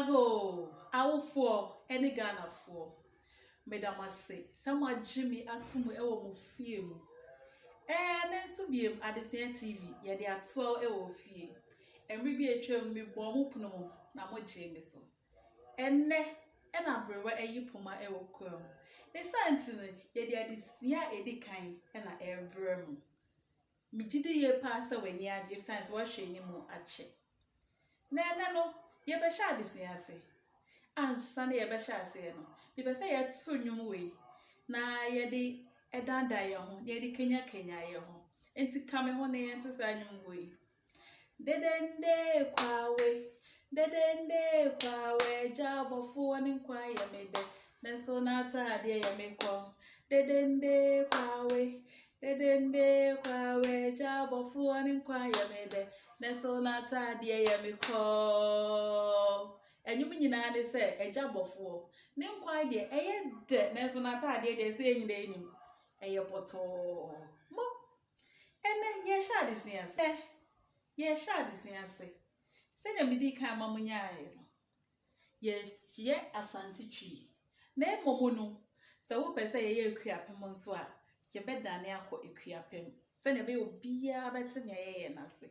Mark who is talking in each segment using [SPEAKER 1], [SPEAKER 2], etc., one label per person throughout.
[SPEAKER 1] Ago, awofo, any Ghana for. Madam say, someone Jimmy Atumu ewo mu fie mu. Nenso biem Adesua TV, ye de atoa ewo fie. Emri bi atwam mi bo mu pono mu na mo gye mi so. Enne na brewa eyi poma ewo kwam. Ne santine ye de Adesua edikan na ebrem. Mi gide ye pastor wani age science wo hwe ni mu ache. Nene no ye be sha Adesua ase. Ansa na ye be sha ase no. Bi be say ye tso nwum we. Na ye de edanda ye ho, ye de kenya ye ho. Enti kame ho na ye nto sa nwum we. Dedende kwawe jabofo ani nkwa ye mede. Neso na atade ye mekọ. Dedende kwawe jabofo ani nkwa ye mede. Neso na atade ye mekọ. Enyum nyina ne se ejabofo. Ne nkwa de eye de neso na atade de se enyina enyim. Eye poto. Mo ene ye sha Adesua se. Ye sha Adesua se. Se na edikan mamunyae no. Ye asante twi. Na emomo no se wo pese ye ekuapem nso a ye bedane akọ ekuapem. Se na be obia bete ne ye na se.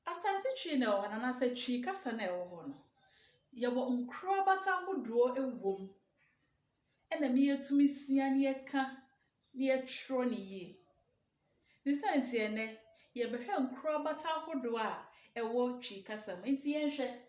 [SPEAKER 1] Asante twi na o na se twi kasa na ewo ho no. Ye wo Nkorabata Ahodoɔ ewom. Ena me yetumi sua ne yeka ne yetro ne ye. Ni santi ene ye behwe Nkorabata Ahodoɔ a ewo twi kasa ma nti yenhwe.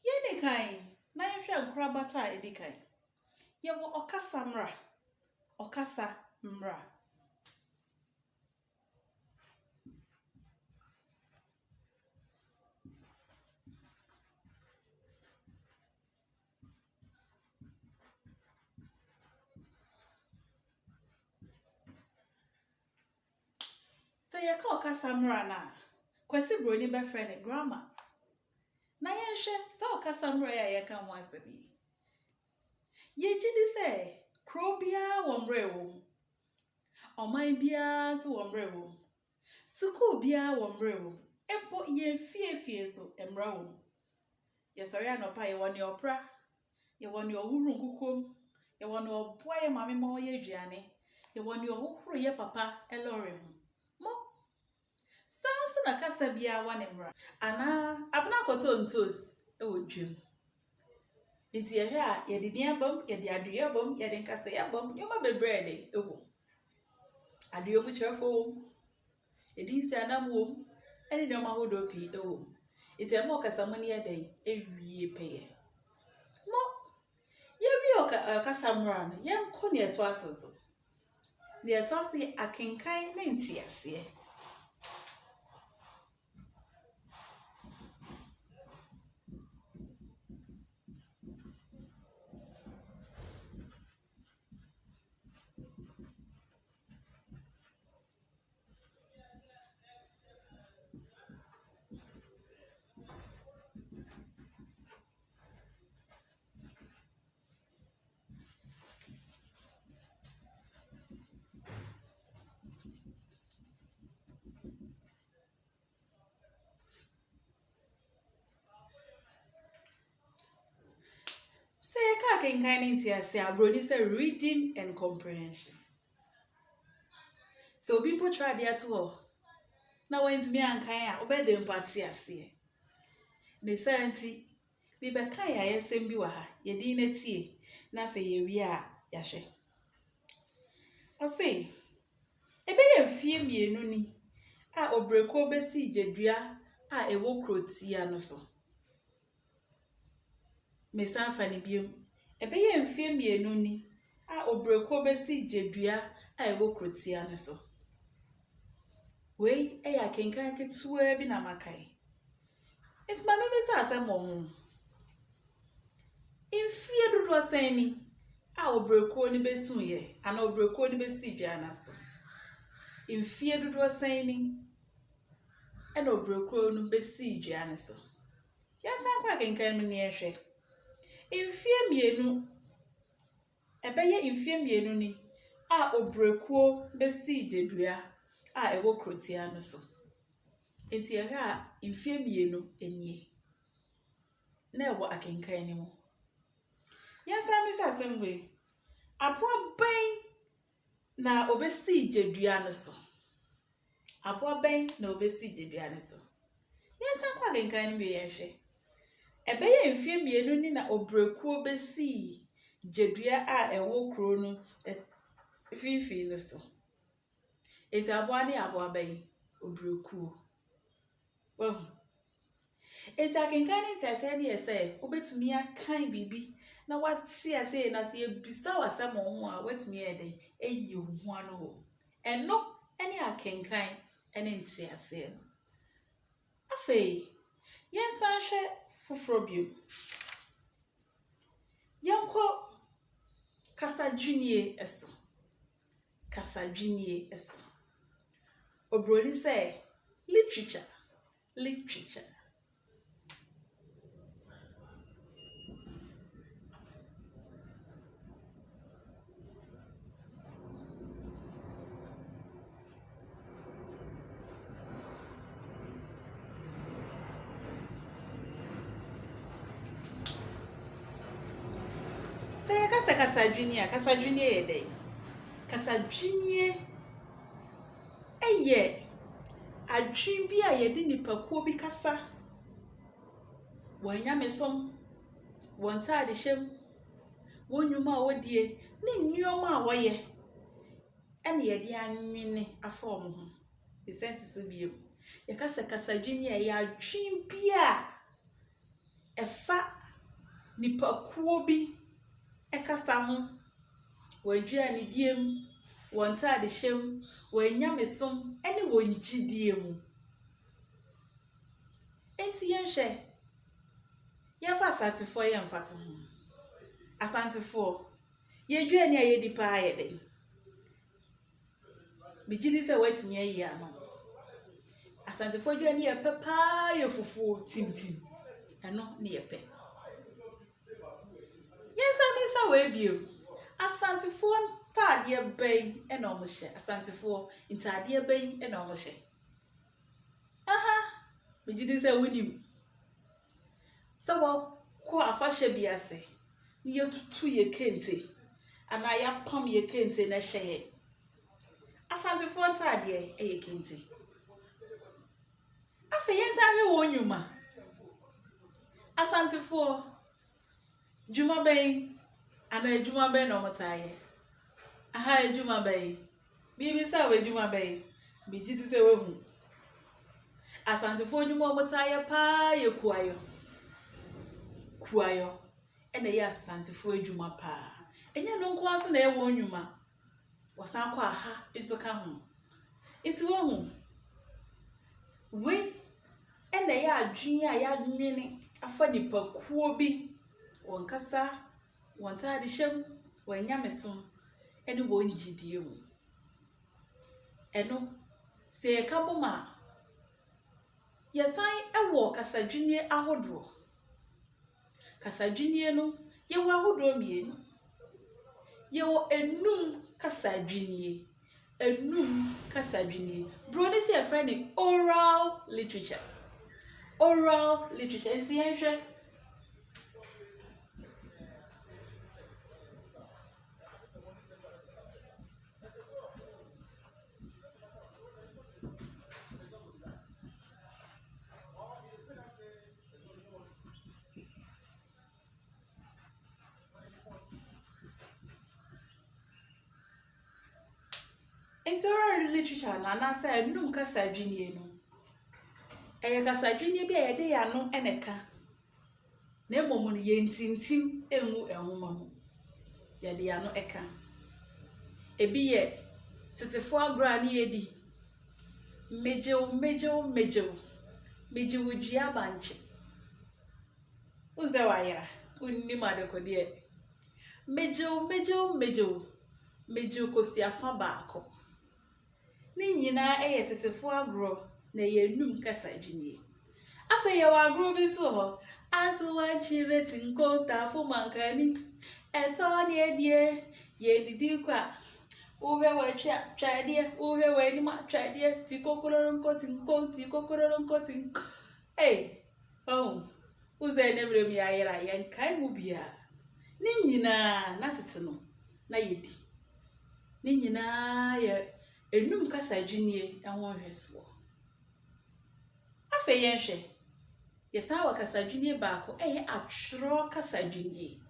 [SPEAKER 1] Edikan na yehwe Nkorabata edikan. Ye wo okasa mra. So ye ka okasa mra na kwesi broni be friend grammar. Na yenhwe so okasa mra ya ye ka ho asabi. Ye gidi se kro bia wo mra ewo. Oman bia so wo mra ewo. Suku bia wo mra ewo. Empo ye fie so emra wo. Ye sori anopa ye woni opra. Ye woni ohuru nkukom. Ye woni oboa ye mame ma ye aduane. Ye woni ohuru ye papa elore ho. Mo sanso na kasa bia wa ne mra. Ana abna koto ntos ewo dwem. Iti ye a ye de dia bom, ye de aduye bom, ye de nkasa ya bom, nyoma bebre de ewo. Aduye bu cherefo. Ye di nsi anam wom, eni nyoma hodo pi ewo. Iti e mo kasa mo ne ye den ewie peye. Mo ye wi kasa mra no, ye nko ne eto asoso. Ne eto ase akenkan na ntiase. Say ka kenkan ntiase abroni say reading and comprehension. So obi mpo try dia to na wenzimi ankan a obede mpati ase. Ne santi bi be kan ya yesem bi wa ha ye din na tie na fe ye wi a ya hwe. O say ebe ye fie mienu ni a obreko besi jedua a ewo krotia no so. Mesan fa ne biem ebe ye mfie mienu ni a obreko besi jedua a ewo krotia no so. Wei eya kenkan ketua bi na makai. It's my meme say asem ho. Mfie dodo asan ni a obreko ni besu ye ana obreko ni besi dua na so. Mfie dodo asan ni ɛna obrekuo no besi dua ne so. Yɛsan kwa kenkan mu ne ehwe. Mfie mienu ɛbɛyɛ mfie mienu ni a obrekuo besi dedua a ɛwɔ krotia no so. Enti ehwe a mfie mienu enie. Na ɛwɔ akenkan ne mu. Yɛsan bisa asɛm we. Aboa bɛn na obesi dedua no so. Aboa bɛn na obesi dedua no so. Yɛsan kwa kenkan ne mu yɛhwe. Ɛbɛyɛ mfie mienu ni na obrekuo besi jedua a ɛwɔ kro no fifi no so. Enti aboa ne aboa bɛn obrekuo. Wahu. Enti akenkan ne ntase ne yɛsɛ obetumi akan bibi na wate ase na se ebisa wasɛm ho a watumi yɛde eyi ho ano ho. Ɛno ɛne akenkan ɛne ntase no. Afei yɛsan hwɛ foforo biom. Yɛnkɔ kasadwinie ɛso. Kasadwinie ɛso. Obroni sɛ literature. Kasadwinie yɛ dɛ. Kasadwinie ɛyɛ adwin bi a yɛde nipakuo bi kasa. Wɔnyamesom, wɔntaade hyɛm, wɔnwuma a wɔdie, ne nneɛma a wɔyɛ. Ɛne yɛde anwene afa wɔn ho. Bisense biem. Yɛkasa kasadwinie ɛyɛ adwin bi a ɛfa nipakuo bi ɛkasa ho. Wɔdua ne diem, wɔntaade hyɛm, wɔnyamesom, ɛne wɔngyidie mu. Enti yɛhwɛ yɛfa asantefoɔ yɛmfato ho. Asantefoɔ yɛdua ne a yɛdi paa yɛ dɛ. Bigidi sɛ watumi ayi ano. Asantefoɔ dua ne yɛpɛ paa yɛ fufuo timtim. Ɛno ne yɛpɛ. Yɛsan wɔ ebiem. Asantefoɔ ntaadeɛ bɛn ɛna ɔmo hyɛ. Asantefoɔ ntaadeɛ bɛn ɛna ɔmo hyɛ. Aha, bigidi sɛ wonim. Sɛ wɔkɔ afahyɛ bi ase, ne yɛtutu yɛ kente, ana yɛapam yɛ kente na hyɛ yɛ. Asantefoɔ ntaadeɛ ɛyɛ kente. Afei yɛnsan hwɛ wɔn nnwuma. Asantefoɔ dwuma bɛn ana adwuma bɛn na ɔmo taa yɛ. Aha adwuma bɛn. Bibi sɛ wɔ adwuma bɛn. Bigidi sɛ wahu. Asantefoɔ dwuma ɔmo taa yɛ paa yɛ kuayɔ. Kuayɔ ɛna yɛ asantefoɔ adwuma paa. Ɛnyɛ no nko aso na ɛwɔ wɔn nnwuma. Wɔsan kɔ aha nso ka ho. Enti wahu. We ɛna yɛ adwin a yɛadwene afa nipakuo bi. Wɔn kasa, wɔn taade hyɛm, wɔn nyamesom, ɛne wɔn gyidie mu. Ɛno, sɛ yɛka bom a, yɛsan ɛwɔ kasadwinie ahodoɔ. Kasadwinie no, yɛwɔ ahodoɔ mmienu. Yɛwɔ enum kasadwinie. Broni sɛ yɛfrɛ ne oral literature. Nti yɛnhwɛ. Oral literature na nasa enum kasadwinie no. Ɛyɛ kasadwinie bi a yɛde yano ɛneka. Na mmom no yɛntintim engu ɛhoma mu. Yɛde yano ɛka. Ebi yɛ tetefo agora ne yɛdi. Mejew. Dua banche. Uze wayera. Unni madekode. Mejew kosi afa baako. Ni nyina tetefo agro na yenum kasa adwinnie. Afa ye wa agro bi so ho. Atu wa chire tinko ta fu mankani. Eto ne edie ye didi kwa. Uwe we chadie, uwe we ni ma chadie, tikokororo tinko. Hey, oh, uze nebre mi ayera yen kai mu bia. Ni nyina na teteno na yedi. Ni nyina ye enum kasa adwinnie ehwo hweso. Afa yen hwe. Yesa wa kasa adwinnie baako eye atworo kasa adwinnie.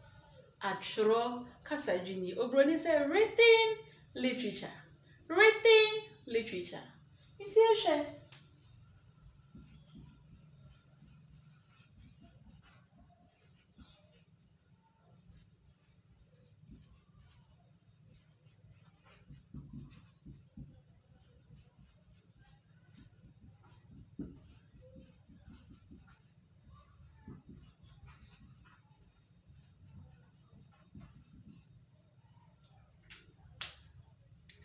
[SPEAKER 1] Atworo kasa adwinnie. Obroni say written literature. Written literature. Inti ehwe.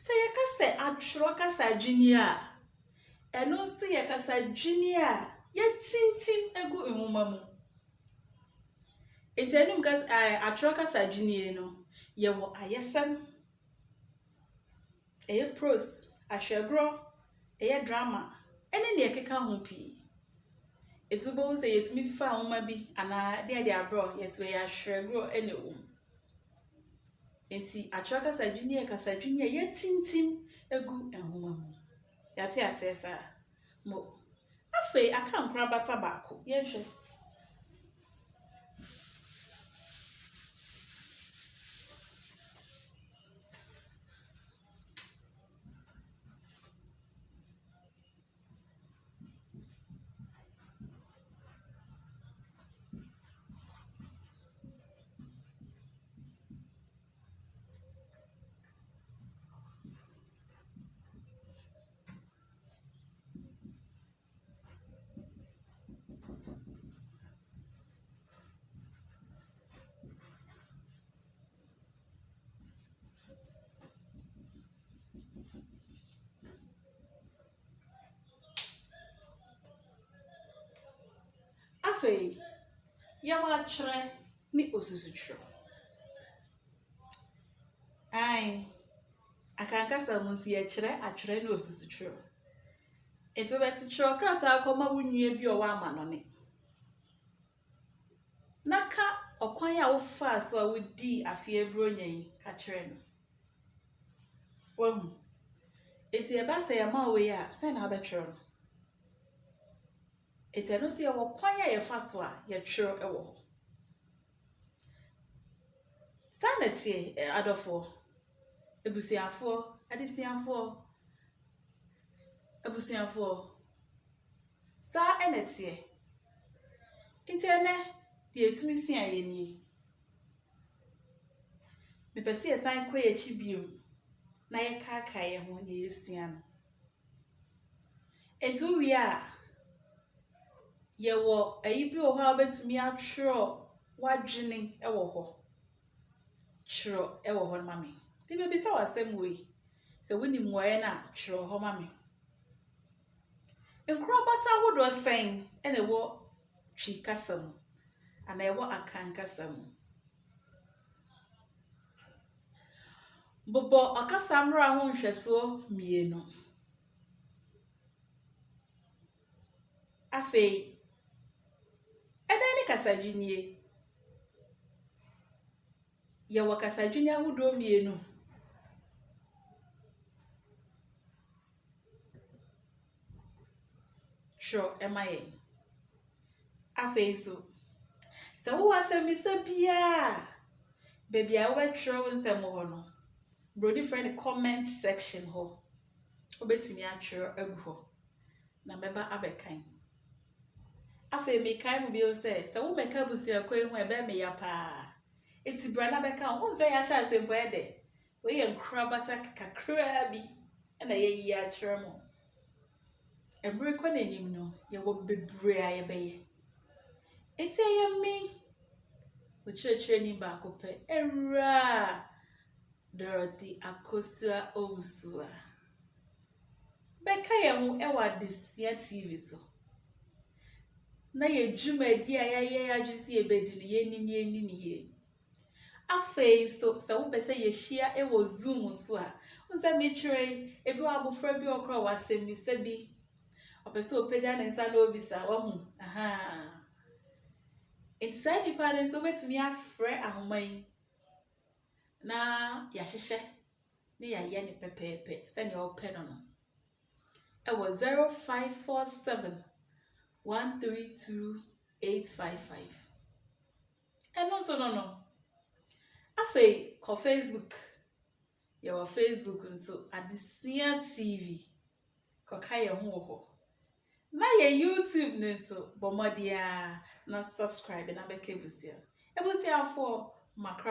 [SPEAKER 1] Say kasa atworo kasa adwinnie a eno so ye kasa adwinnie a ye tintim egu enwoma mu. Entenum kasa atworo kasa adwinnie no ye wo ayesem, eye prose, ahwegro, eye drama, ene ne ekeka ho pi. Etubo say yetumi fa nwoma bi ana de abro yeso ye ahwegro ene wo. Enti atworo kasa adwinnie ye tintim egu enwoma mu. Yate asesa mo. Afa aka nkorabata baako ye hwe. Afa ye wa twere ni osusutwero. Ai akankasa munsi ye kyere atwere ni osusutwero. Eto beti twero krata akoma wunwie bi o wa amanone. Naka okwan a wo fa so a wodi afie bronyan ka kyere no. Wahu. Eti e ba se ya ma we ya, se na abetwero no. Eti no se ya wo kwan a ye fa so a ye twero e wo. Sanity adofo ebusiafo sa enete intene di etumi si ayeni me pese esan koye chibium na ye kaka ye ho ne yesia no etu wi a ye wo ayibi wo ha betumi atwero wadwene e wo ho twero e wo ho mame ti be bi sa wasem we se woni moye na twero ho mame Nkorabata Ahodoɔ sen ene wo twi kasam ana e wo akan kasam bobo akasamra ho nhweso mienu afei edani kasadwinie ye wo kasadwinie ahodoɔ mienu tro emaye afei so se wo asemisa bia baby a wo tro nsem ho no bro different comment section ho obetimi atwero agu ho na meba abekan afei me kan mu bi o se wo meka busia koe hu ebe me ya pa eti bra na beka wo se ya sha asempo ede we ye nkorabata kakra bi na ye yi atwero mo emre kwa na enim no ye wo bebre a ye beye eti ye mi o church ni ba ko pe era Dorothy Akosua Owusua bɛka yɛn ho ɛwɔ Adesua TV so na yɛ dwumadi a yɛayɛ adwene sɛ yɛbɛdi no yɛni yɛ afei so sɛ wopɛ sɛ yɛhyia ɛwɔ Zoom so a wonsa mekyerɛ ebi wɔ abofra bi ɔkora wasɛm bi sɛ bi ɔpɛ sɛ ɔpagya ne nsa na obisa wahu nti saa nipa no nso wobɛtumi afrɛ ahoma yi na yɛahyehyɛ ne yɛayɛ ne pɛpɛɛpɛ sɛnea ɔpɛ no no ɛwɔ 0547 132 855 ɛno nso no afei kɔ Facebook yɛwɔ Facebook nso Adesua TV kɔka yɛn ho wɔ hɔ na yɛ YouTube ne nso bɔ mmɔden na subscribe na bɛka ebusiafoɔ makra